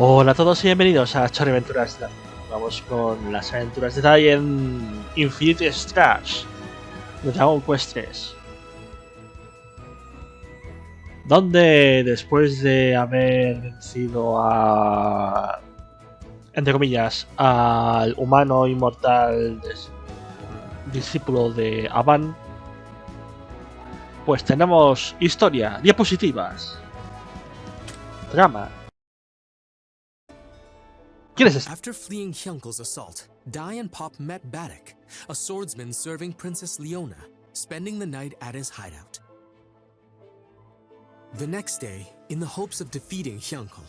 Hola a todos y bienvenidos a Aventuras. Vamos con las aventuras de Dai en Infinite Strash, de Dragon Quest 3. Donde después de haber vencido a, entre comillas, al humano inmortal discípulo de Avan, pues tenemos historia, diapositivas, drama. ¿Quién es este? After fleeing Hyunkel's assault, Dai and Pop met Baddock, a swordsman serving Princess Leona, spending the night at his hideout. The next day, in the hopes of defeating Hyunkel,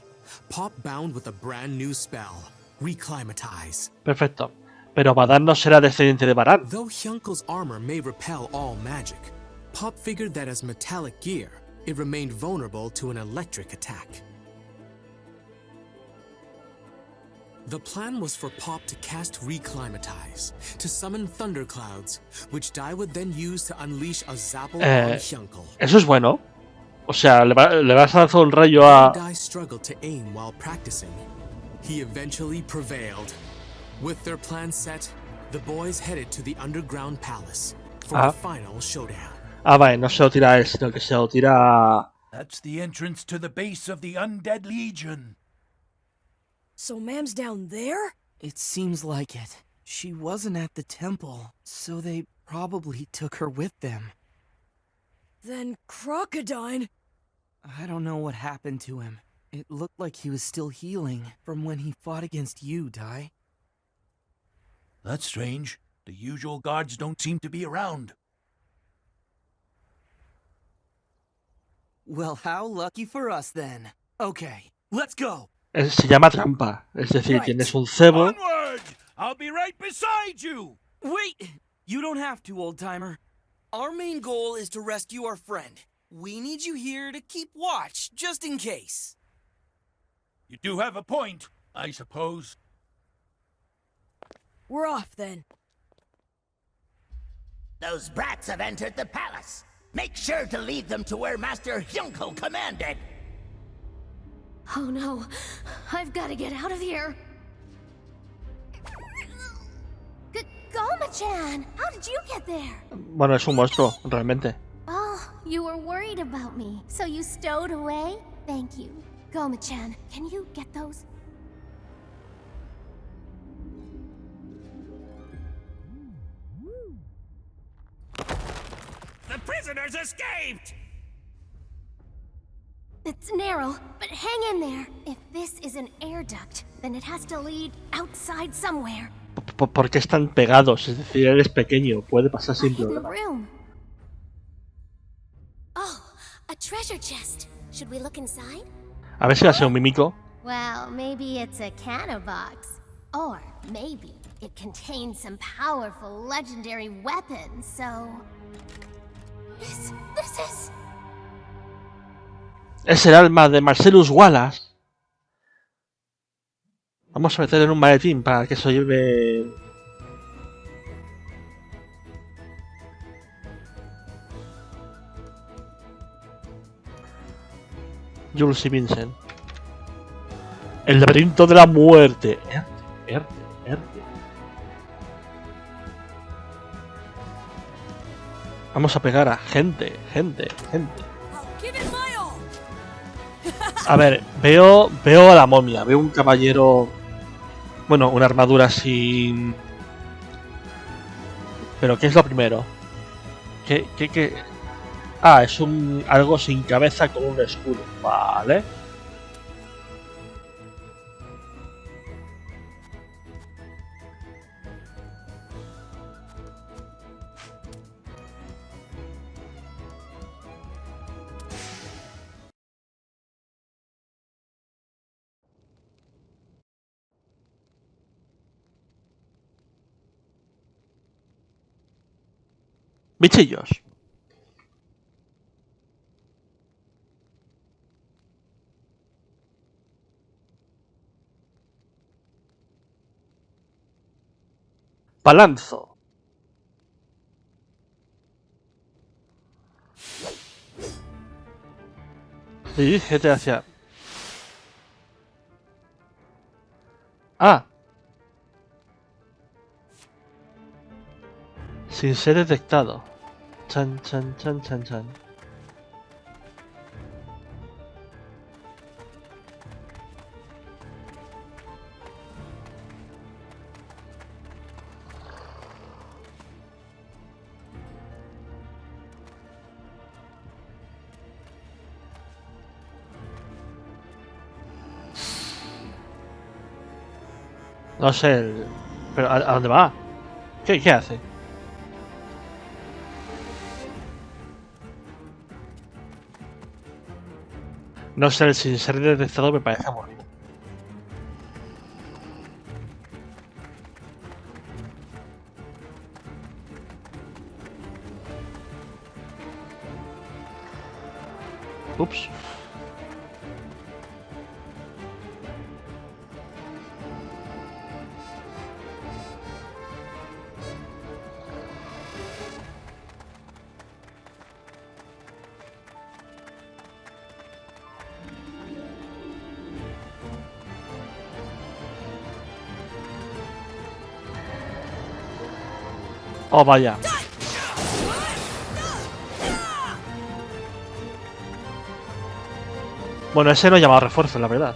Pop bound with a brand new spell, Reclimatize. Perfecto. Pero Badan no será descendiente de Baran. Though Hyunkel's armor may repel all magic, Pop figured that as metallic gear, it remained vulnerable to an electric attack. The plan was for Pop to cast Reclimatize, to summon thunderclouds, which Dai would then use to unleash a zapple on Hyunkel. Eso es bueno. O sea, le vas a lanzar un rayo a... Dai struggled to aim while practicing. He eventually prevailed. With their plan set, the boys headed to the underground palace for the final showdown. Vale, no se lo tira a él, sino que se lo tira a... That's the entrance to the base of the Undead Legion. So Mam's down there? It seems like it. She wasn't at the temple, so they probably took her with them. Then Crocodile... I don't know what happened to him. It looked like he was still healing from when he fought against you, Dai. That's strange. The usual guards don't seem to be around. Well, how lucky for us then. Okay, let's go. Se llama trampa. Es decir, tienes un cebo... Onward! I'll be right beside you! Wait! You don't have to, old-timer. Our main goal is to rescue our friend. We need you here to keep watch, just in case. You do have a point, I suppose. We're off then. Those brats have entered the palace. Make sure to lead them to where Master Hyunkel commanded. Oh no, I've got to get out of here. Goma-chan, how did you get there? Bueno, es un monstruo, realmente. Oh, you were worried about me, so you stowed away? Thank you. Goma-chan, can you get those? The prisoners escaped! It's narrow, but hang in there. If this is an air duct, then it has to lead outside somewhere. ¿Por qué están pegados? Es decir, él es pequeño, puede pasar sin problema. Oh, a treasure chest. Should we look inside? A ver si va a ser un mimico. Well, maybe it's a canna box. Or maybe it contains some powerful legendary weapons, so... This is... Es el alma de Marcellus Wallace. Vamos a meterlo en un maletín para que se lleve... Jules y Vincent. El laberinto de la muerte. Erte. Vamos a pegar a gente. A ver, veo a la momia, veo un caballero... Bueno, una armadura sin... Pero ¿qué es lo primero? ¿Qué? Ah, es algo sin cabeza con un escudo. Vale. Bichillos. Palanzo. Dirígete hacia... Ah. Sin ser detectado. Chan, chan, chan, chan, chan. No sé, pero ¿a dónde va? ¿Qué hace? No sé, el sin ser detectado me parece aburrido. Ups. Oh, vaya. Bueno, ese no ha llamado refuerzo, la verdad.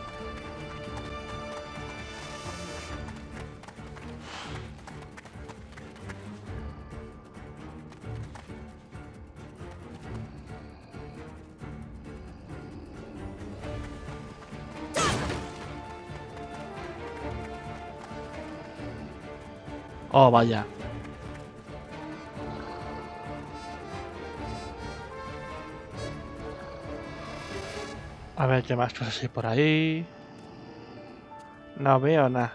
Oh, vaya. A ver, ¿qué más cosas hay por ahí? No veo nada.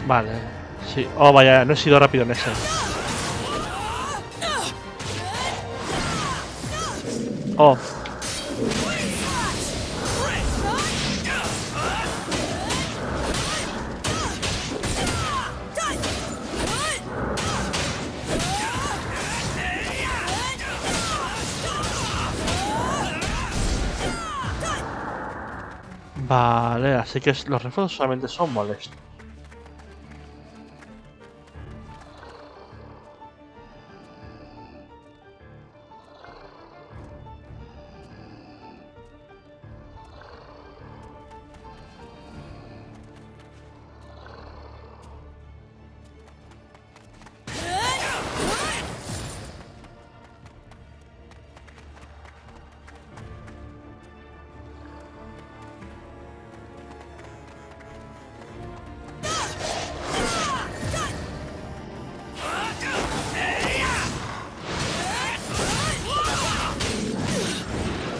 Vale. Sí. Oh, vaya, no he sido rápido en ese. Oh. Vale, así que los refuerzos solamente son molestos.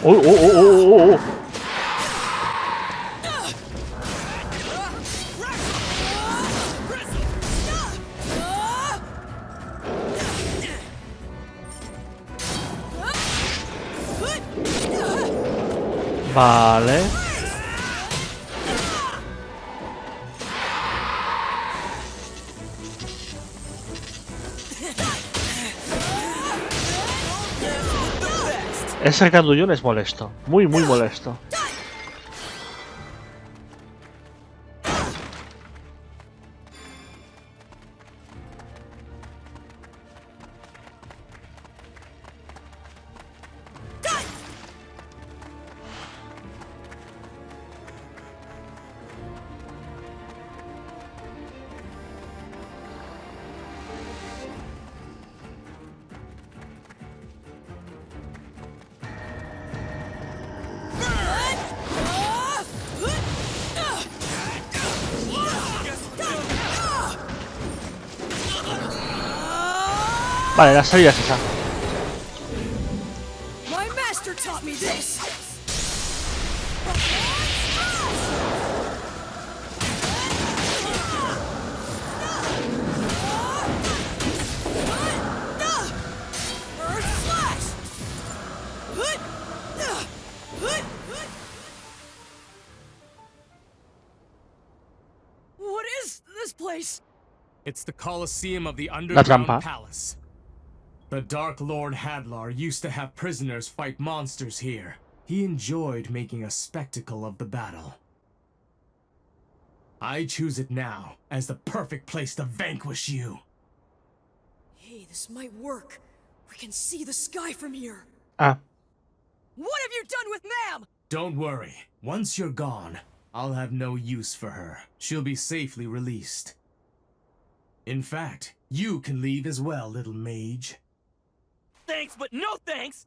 ¡Oh, oh, oh, oh, oh! Vale. Ese candullón es molesto. Muy, muy molesto. Vale, la salida es esa. My master taught me this. What is this place? It's the Colosseum of the La trampa. Underground Palace. The Dark Lord Hadlar used to have prisoners fight monsters here. He enjoyed making a spectacle of the battle. I choose it now as the perfect place to vanquish you. Hey, this might work. We can see the sky from here. Ah, What have you done with Ma'am? Don't worry. Once you're gone, I'll have no use for her. She'll be safely released. In fact, you can leave as well, little mage. Thanks, but no thanks!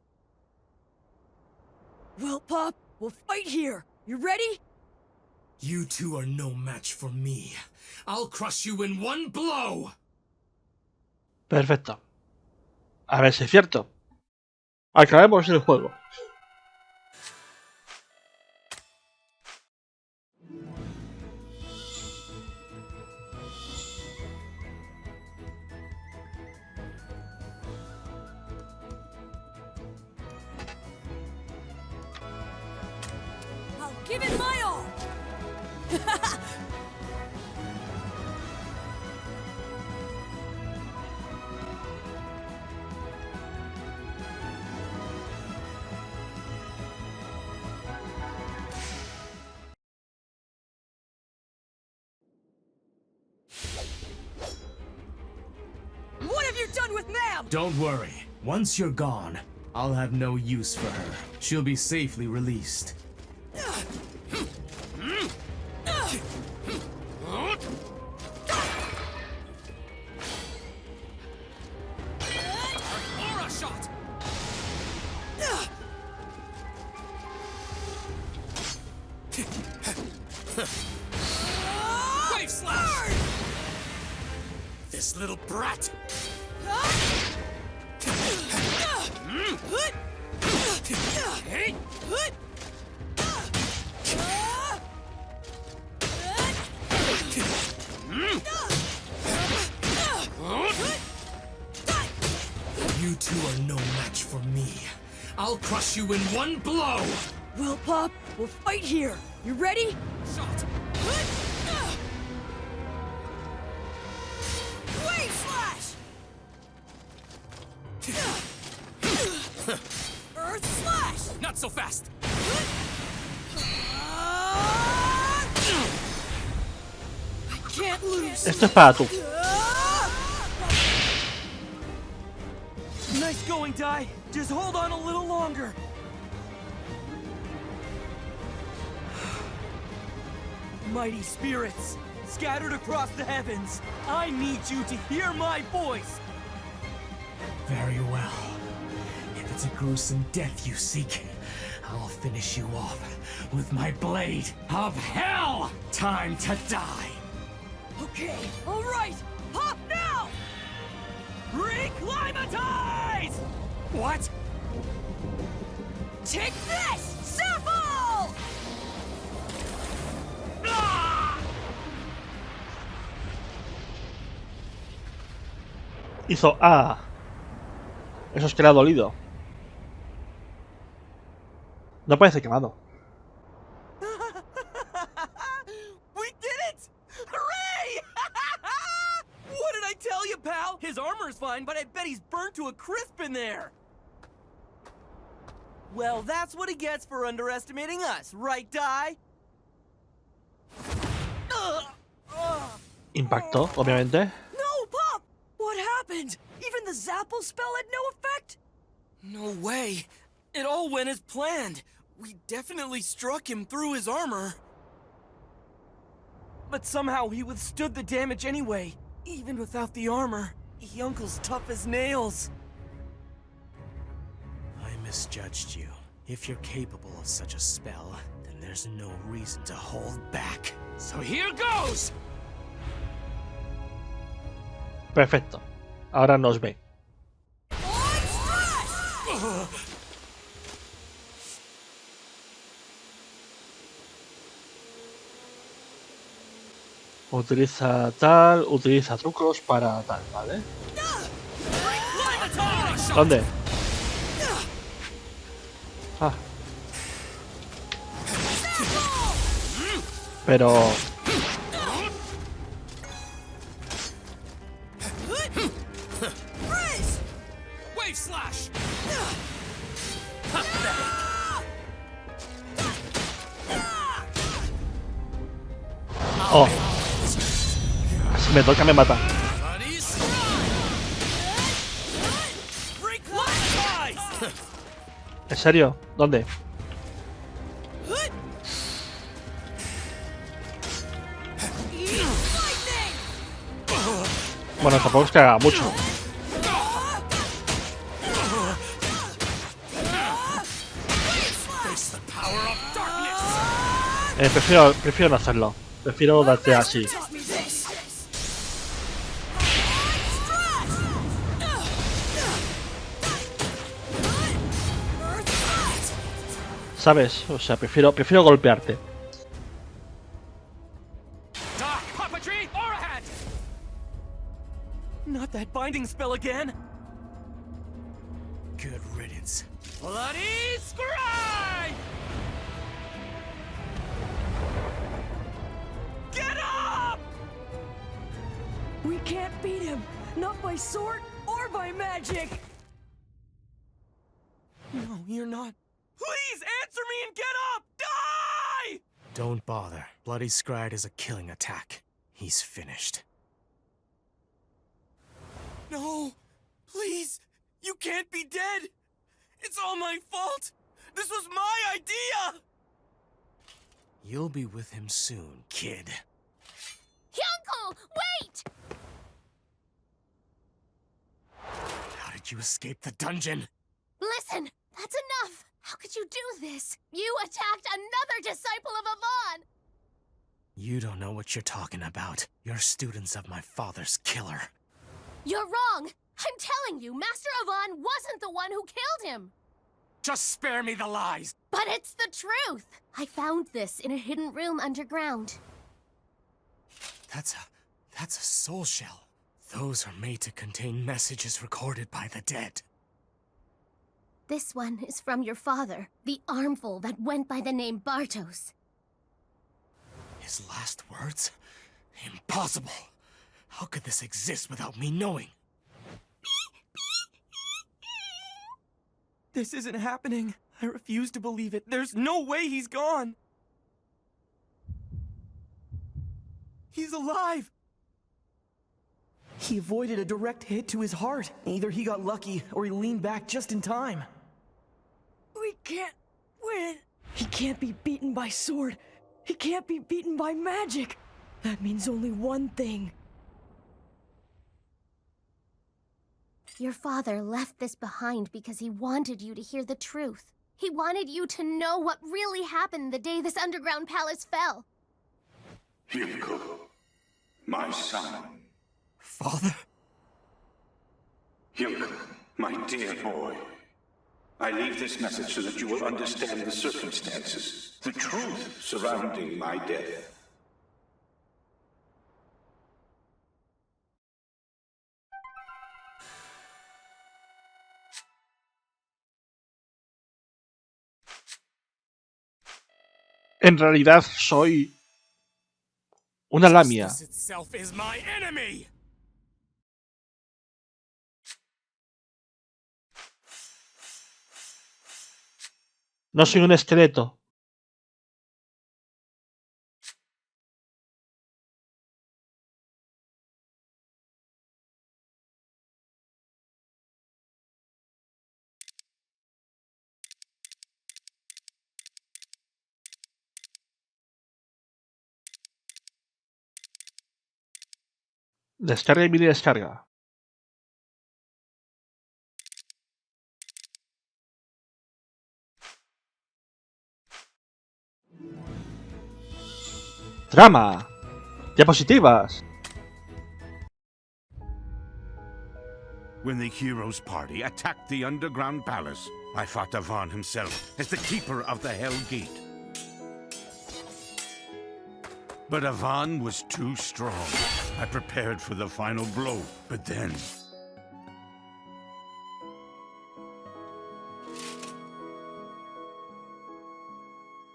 Well, Pop, we'll fight here. You ready? You two are no match for me. I'll crush you in one blow! perfecto. A ver si es cierto. Acabemos el juego. I'll give it my all. What have you done with Ma'am? Don't worry. Once you're gone, I'll have no use for her. She'll be safely released. Aura shot! Wave slash! This little brat! You two are no match for me. I'll crush you in one blow! Well, Pop, we'll fight here. You ready? Shot! Wave slash! Earth slash! Not so fast! I can't lose. Esto es para tú. Nice going, Dai. Just hold on a little longer. Mighty spirits, scattered across the heavens, I need you to hear my voice. Very well. If it's a gruesome death you seek, I'll finish you off with my blade of hell! Time to die! Okay, all right. Pop now! Reclimatize! What? Take this! Shuffle! Hizo ah. Eso es que le ha dolido. No parece quemado. We did it! Hooray! What did I tell you, pal? His armor's fine, but I bet he's burnt to a crisp in there. Well, that's what he gets for underestimating us, right, Dai? Impactó, obviamente. No, Pop! What happened? Even the Zapple spell had no effect? No way. It all went as planned. We definitely struck him through his armor. But somehow he withstood the damage anyway, even without the armor. Yunkle's tough as nails. I misjudged you. If you're capable of such a spell, then there's no reason to hold back. So here goes! Perfecto. Ahora nos ve. Utiliza tal, utiliza trucos para tal, ¿vale? ¿Dónde? Ah. Pero... Wave slash! Oh. Si me toca me mata. Bloody Break ties! ¿En serio? ¿Dónde? Bueno, tampoco es que haga mucho. Face the power of darkness! Prefiero no hacerlo. Prefiero darte así. ¿Sabes? O sea, prefiero golpearte. Doc, puppetry, aura hat! Not that binding spell again! Good riddance. Bloody scry! Get up! We can't beat him! Not by sword or by magic! No, you're not. Please answer me and get up! Die! Don't bother. Bloody Scride is a killing attack. He's finished. No! Please! You can't be dead! It's all my fault! This was my idea! You'll be with him soon, kid. Hyunko, wait! How did you escape the dungeon? Listen, that's enough! How could you do this? You attacked another disciple of Avon! You don't know what you're talking about. You're students of my father's killer. You're wrong! I'm telling you, Master Avon wasn't the one who killed him! Just spare me the lies! But it's the truth! I found this in a hidden room underground. That's a soul shell. Those are made to contain messages recorded by the dead. This one is from your father, the armful that went by the name Bartos. His last words? Impossible! How could this exist without me knowing? This isn't happening. I refuse to believe it. There's no way he's gone. He's alive. He avoided a direct hit to his heart. Either he got lucky or he leaned back just in time. We can't win! He can't be beaten by sword. He can't be beaten by magic. That means only one thing. Your father left this behind because he wanted you to hear the truth. He wanted you to know what really happened the day this underground palace fell. Hyunko, my son. Father? Hyunko, my dear boy. I leave this message so that you will understand the circumstances, the truth surrounding my death. En realidad soy una lamia. Justice itself is my enemy! No soy un esqueleto. Descarga y mini descarga. Trama. Diapositivas. When the hero's party attacked the underground palace, I fought Avon himself as the keeper of the Hell Gate. But Avon was too strong. I prepared for the final blow, but then...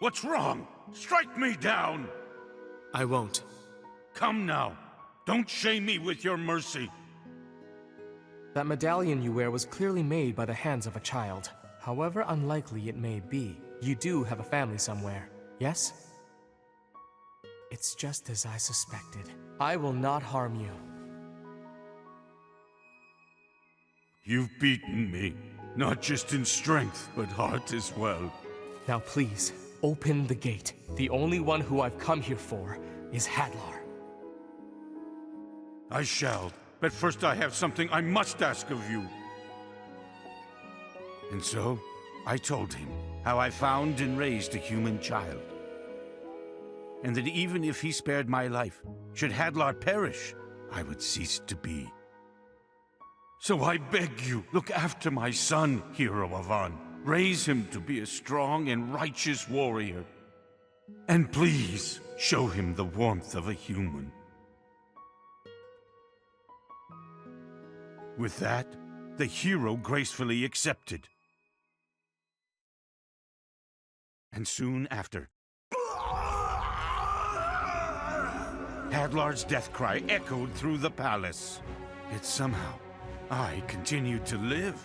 What's wrong? Strike me down! I won't. Come now. Don't shame me with your mercy. That medallion you wear was clearly made by the hands of a child. However unlikely it may be, you do have a family somewhere, yes? It's just as I suspected. I will not harm you. You've beaten me, not just in strength, but heart as well. Now please, open the gate. The only one who I've come here for is Hadlar. I shall, but first I have something I must ask of you. And so, I told him how I found and raised a human child. And that even if he spared my life, should Hadlar perish, I would cease to be. So I beg you, look after my son, Hero Avan. Raise him to be a strong and righteous warrior. And please, show him the warmth of a human. With that, the hero gracefully accepted. And soon after, Hadlar's death cry echoed through the palace. Yet somehow, I continued to live.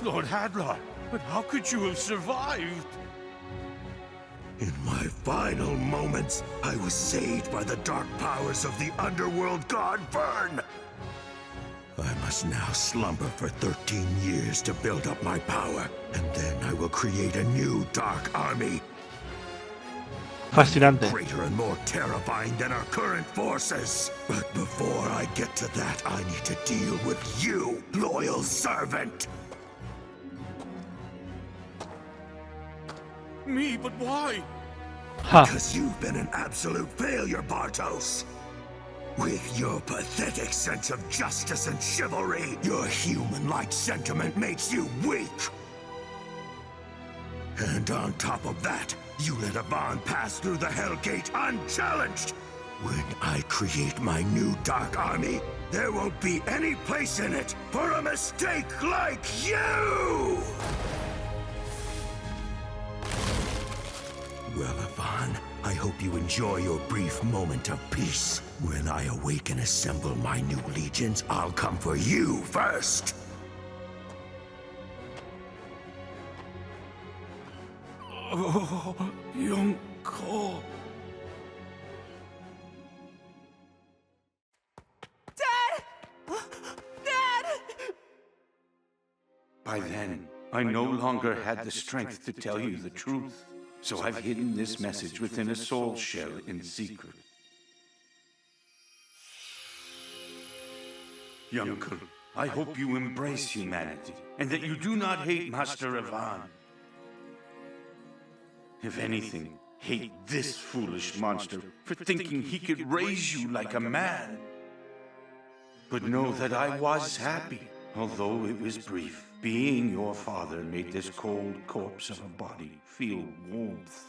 Lord Hadlar, but how could you have survived? In my final moments, I was saved by the dark powers of the underworld god Vern. I must now slumber for 13 years to build up my power, and then I will create a new dark army. Fascinante. Greater and more terrifying than our current forces. But before I get to that, I need to deal with you, loyal servant. Me, but why? Because you've been an absolute failure, Bartos. With your pathetic sense of justice and chivalry, your human-like sentiment makes you weak. And on top of that, you let Avan pass through the Hell Gate unchallenged. When I create my new Dark Army, there won't be any place in it for a mistake like you! Well, Avan, I hope you enjoy your brief moment of peace. When I awake and assemble my new legions, I'll come for you first. Oh, Yonko. Dad! Dad! By then, I no longer had the strength to tell you the truth. So I've hidden this message within a soul shell in secret. Yonko, I hope you embrace humanity, and that you do not hate Master Avan. If anything, hate this foolish monster for thinking he could raise you like a man. But know that I was happy, although it was brief. Being your father made this cold corpse of a body feel warmth.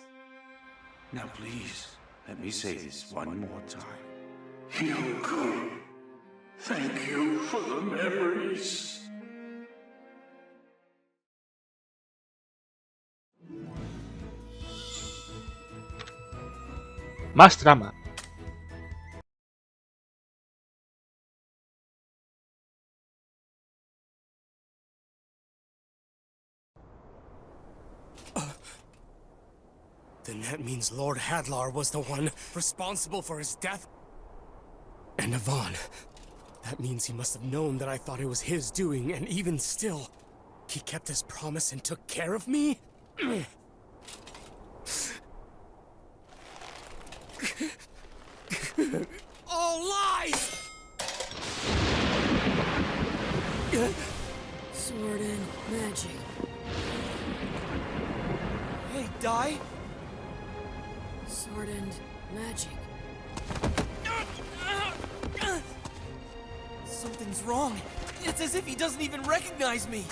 Now please, let me say this one more time. Yonko, thank you for the memories. Más trama. Then that means Lord Hadlar was the one responsible for his death? And Avan. That means he must have known that I thought it was his doing, and even still, he kept his promise and took care of me? All lies! Sword and magic. Hey, Dai! Sword and magic. Something's wrong. It's as if he doesn't even recognize me.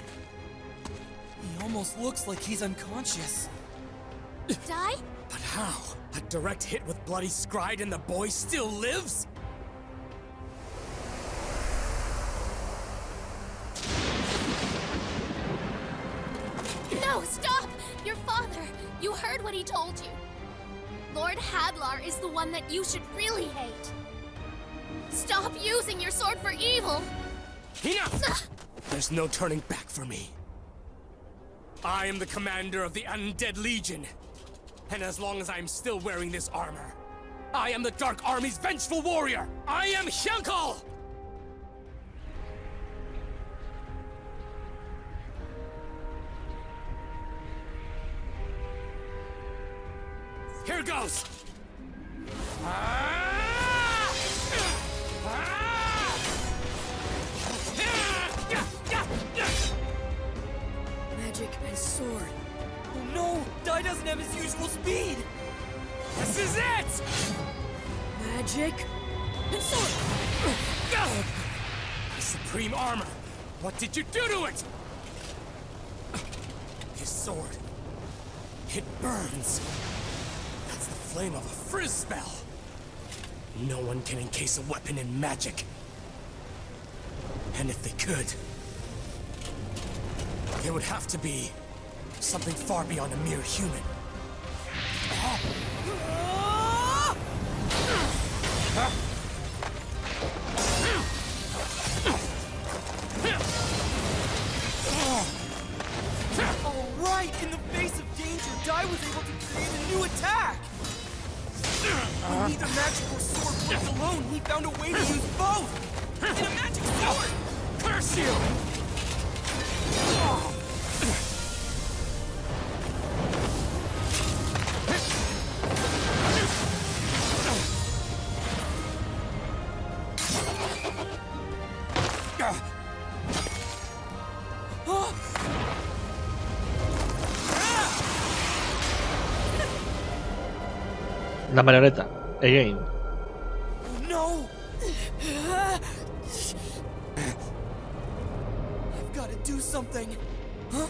He almost looks like he's unconscious. Die? But how? A direct hit with Bloody Scride and the boy still lives? No, stop! Your father! You heard what he told you. Lord Hadlar is the one that you should really hate. stop using your sword for evil! Enough! There's no turning back for me. I am the commander of the Undead Legion. And as long as I'm still wearing this armor, I am the Dark Army's vengeful warrior! I am Hyunkle! Here goes! Magic and sword. Oh no! Dai doesn't have his usual speed! This is it! Magic and sword. Supreme armor! What did you do to it? His sword. It burns. That's the flame of a frizz spell. No one can encase a weapon in magic. And if they could, it would have to be something far beyond a mere human. All right! In the face of danger, Dai was able to create a new attack! When neither magic or sword worked alone, he found a way to use both! In a magic sword! Curse you! La marioneta. Again. No! I've got to do something. Huh?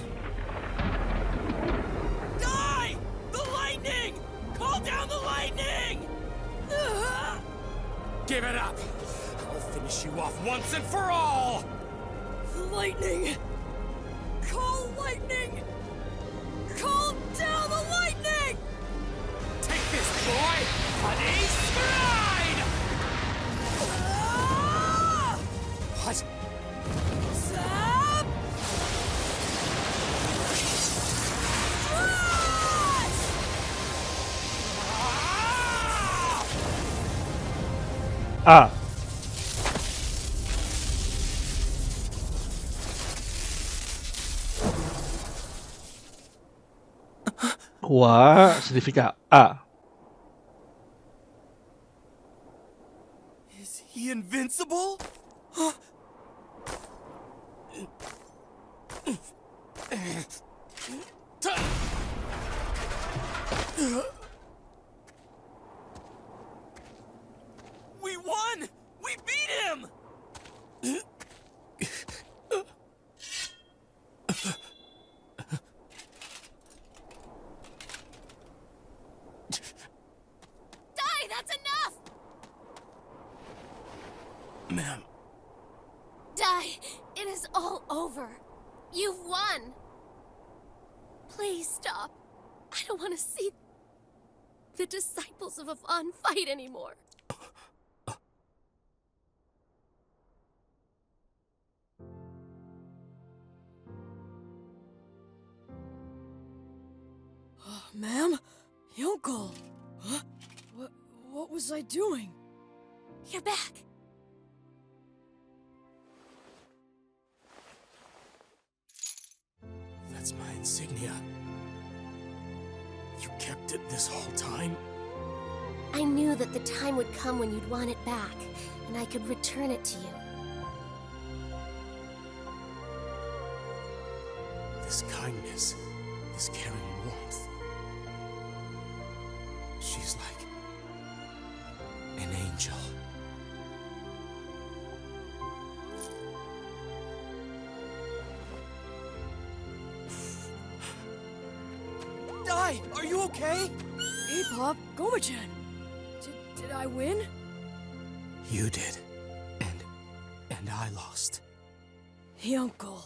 Die! The lightning! Call down the lightning! Give it up! I'll finish you off once and for all! Lightning! Call lightning! Call down the lightning! Take this, boy! On a stride! What? Zap! Ah. Wa significa A. Is he invincible? Huh? We won! We beat him! Dai, that's enough! Ma'am. Dai, it is all over. You've won. Please stop. I don't want to see the disciples of Avon fight anymore. Ma'am? Hyunkle! Huh? What was I doing? You're back. That's my insignia. You kept it this whole time? I knew that the time would come when you'd want it back, and I could return it to you. This kindness, this caring warmth. She's like an angel. Dai, are you okay? Hey, Pop, Goma-chan. Did I win? You did. And I lost. Hyunkle.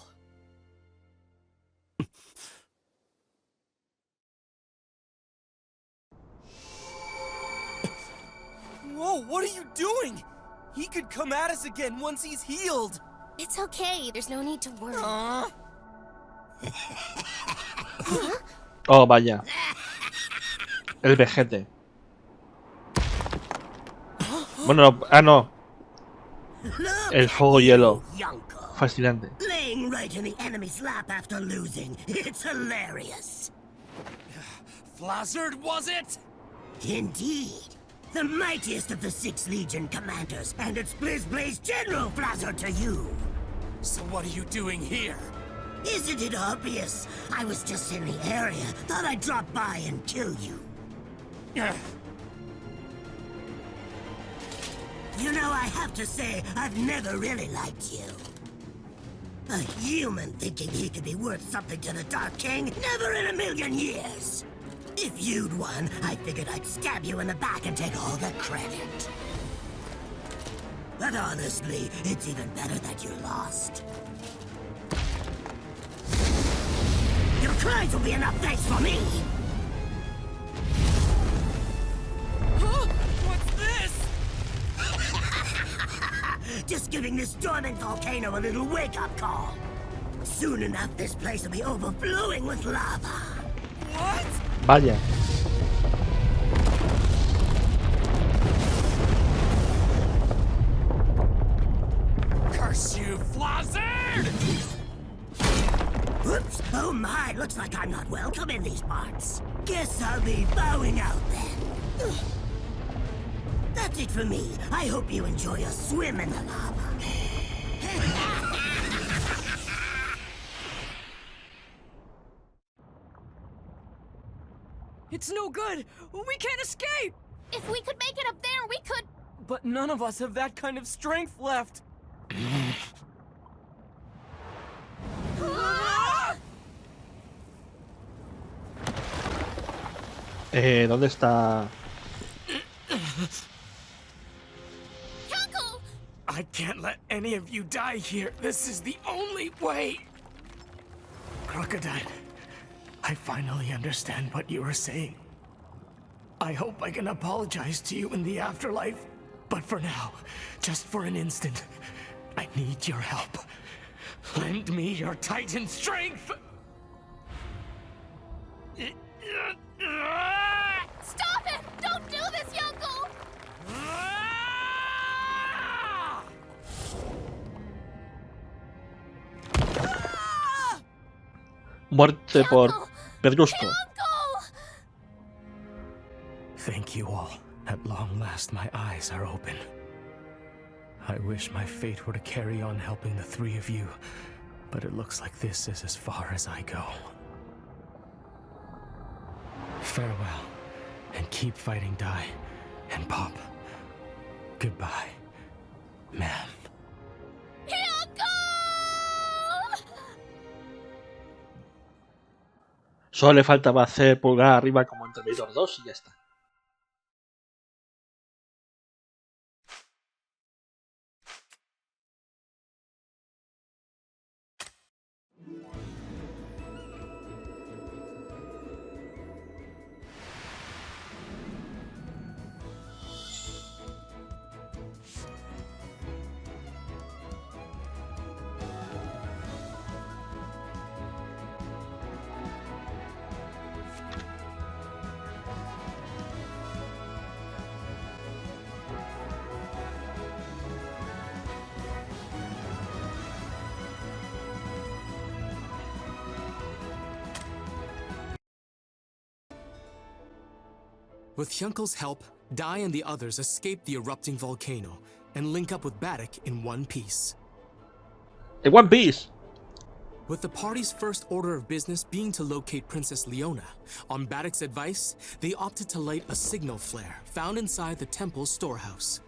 Whoa, what are you doing? He could come at us again once he's healed. It's okay. There's no need to worry. Oh, vaya. El vejete. Bueno, no. El fuego hielo. Fascinante. Laying right in the enemy's lap after losing. It's hilarious. Flazzard, was it? Indeed. The mightiest of the 6 Legion commanders, and it's Blaze General Flazzard to you. So what are you doing here? Isn't it obvious? I was just in the area. Thought I'd drop by and kill you. You know, I have to say, I've never really liked you. A human thinking he could be worth something to the Dark King? Never in a million years! If you'd won, I figured I'd stab you in the back and take all the credit. But honestly, it's even better that you lost. Your crimes will be enough thanks for me! Huh? What's this? Just giving this dormant volcano a little wake-up call. Soon enough, this place will be overflowing with lava. What? Vaya. Curse you, Flazzard! Oops! Oh my, looks like I'm not welcome in these parts. Guess I'll be bowing out then. That's it for me. I hope you enjoy a swim in the lava. It's no good! We can't escape! If we could make it up there, we could... But none of us have that kind of strength left. ¿Dónde está? Uncle! I can't let any of you die here. This is the only way. Crocodile, I finally understand what you were saying. I hope I can apologize to you in the afterlife. But for now, just for an instant, I need your help. Lend me your Titan strength! Stop it! Don't do this, Uncle! Muerte por pedrusco. Uncle! Thank you all. At long last, my eyes are open. I wish my fate were to carry on helping the 3 of you, but it looks like this is as far as I go. Farewell, and keep fighting Dai and Pop. Goodbye, ma'am. Solo le faltaba hacer pulgar arriba como en Terminator 2 y ya está. With Hyunkel's help, Dai and the others escape the erupting volcano and link up with Baddock in one piece. In One Piece! With the party's first order of business being to locate Princess Leona, on Baddock's advice, they opted to light a signal flare found inside the temple's storehouse.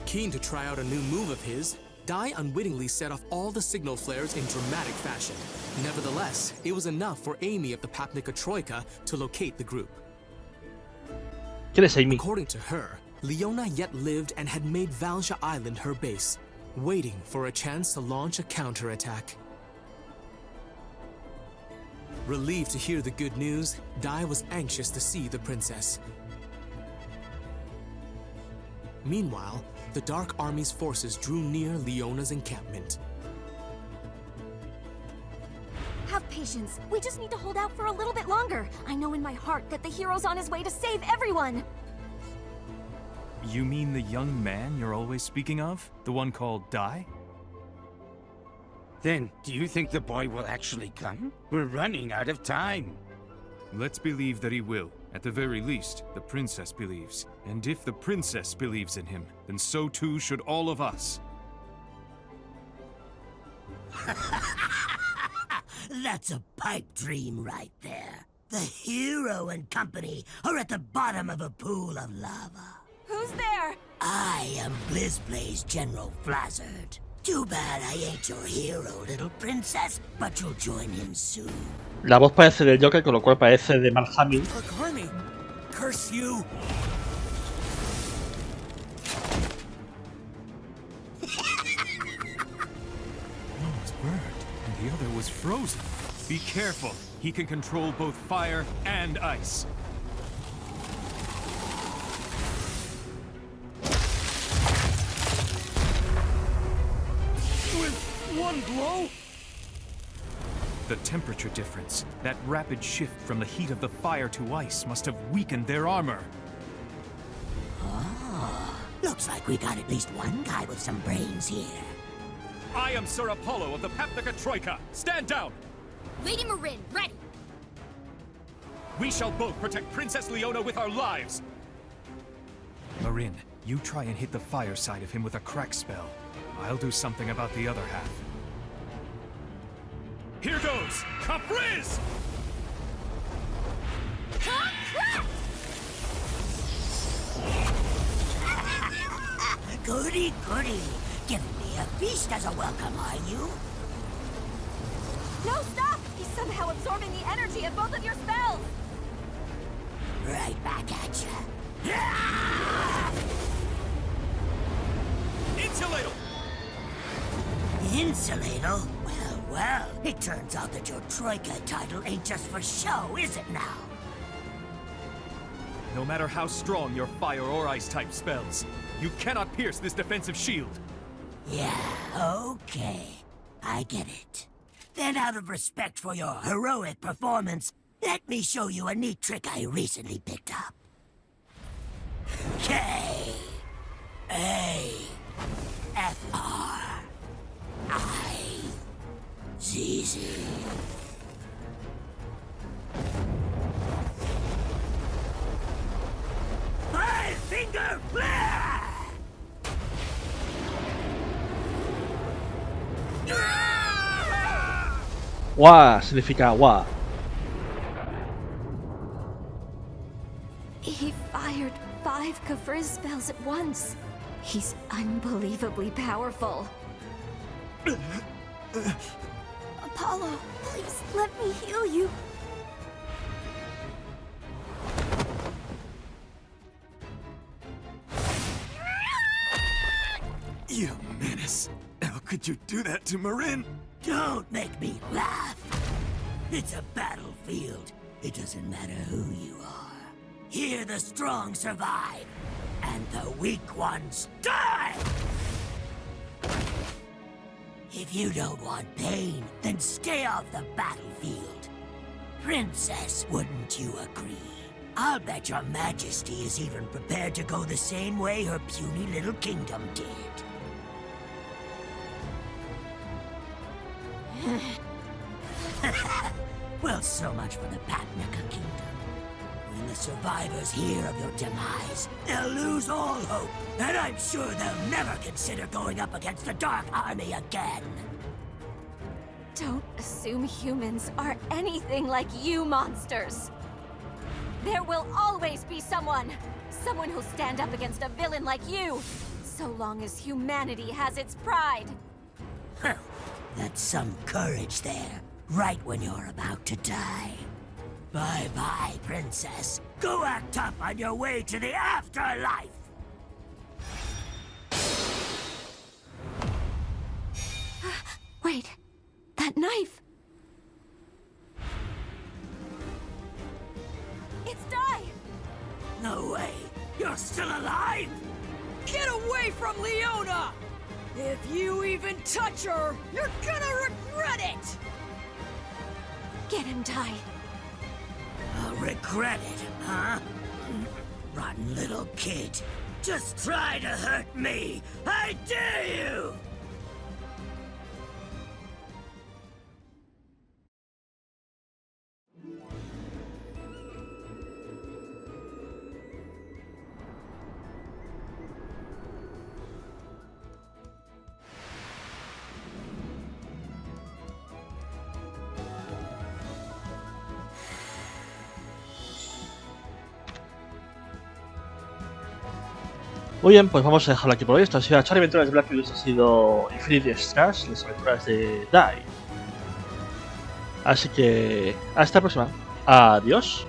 Keen to try out a new move of his, Dai unwittingly set off all the signal flares in dramatic fashion. Nevertheless, it was enough for Amy of the Papnica Troika to locate the group. ¿Quién es Amy? According to her, Leona yet lived and had made Valja Island her base, waiting for a chance to launch a counterattack. Relieved to hear the good news, Dai was anxious to see the princess. Meanwhile, the Dark Army's forces drew near Leona's encampment. Have patience. We just need to hold out for a little bit longer. I know in my heart that the hero's on his way to save everyone. You mean the young man you're always speaking of? The one called Dai? Then, do you think the boy will actually come? We're running out of time. Let's believe that he will. At the very least, the princess believes. And if the princess believes in him, then so too should all of us. That's a pipe dream right there. The hero and company are at the bottom of a pool of lava. Who's there? I am BlizzBlaze General Flazzard. Too bad I ain't your hero, little princess, but you'll join him soon. La voz parece del Joker, con lo cual parece de Mark Hamill. Dark Army! Curse you! One was burned, and the other was frozen. Be careful. He can control both fire and ice. With one blow? The temperature difference, that rapid shift from the heat of the fire to ice, must have weakened their armor. Ah, looks like we got at least one guy with some brains here. I am Sir Apollo of the Papnica Troika. Stand down! Lady Marin, ready! We shall both protect Princess Leona with our lives! Marin, you try and hit the fire side of him with a crack spell. I'll do something about the other half. Here goes! Capriz! Goody, goody. Giving me a feast as a welcome, are you? No, stop! He's somehow absorbing the energy of both of your spells! Right back at ya. Insulator! Insulator? Well, well, it turns out that your Troika title ain't just for show, is it now? No matter how strong your fire or ice type spells, you cannot pierce this defensive shield. Yeah, okay. I get it. Then out of respect for your heroic performance, let me show you a neat trick I recently picked up. K A F R I Z Z. Five-finger flare! Wa significa wa. He fired 5 Kafriz spells at once. He's unbelievably powerful. Apollo, please let me heal you. You menace. How could you do that to Marin? Don't make me laugh. It's a battlefield. It doesn't matter who you are. Here the strong survive, and the weak ones die! If you don't want pain, then stay off the battlefield. Princess, wouldn't you agree? I'll bet your majesty is even prepared to go the same way her puny little kingdom did. Well, so much for the Papnica Kingdom. When the survivors hear of your demise, they'll lose all hope, and I'm sure they'll never consider going up against the Dark Army again. Don't assume humans are anything like you monsters. There will always be someone who'll stand up against a villain like you, so long as humanity has its pride. That's some courage there, right when you're about to die. Bye-bye, princess. Go act up on your way to the afterlife! Wait, that knife! It's Dai! No way! You're still alive? Kill away from Leona! If you even touch her, you're gonna regret it! Get him, Ty. I'll regret it, huh? Rotten little kid. Just try to hurt me! I dare you! Muy bien, pues vamos a dejarlo aquí por hoy. Esto ha sido las aventuras de Black Widow, esto ha sido Infinity Strash, las aventuras de Die. Así que hasta la próxima. Adiós.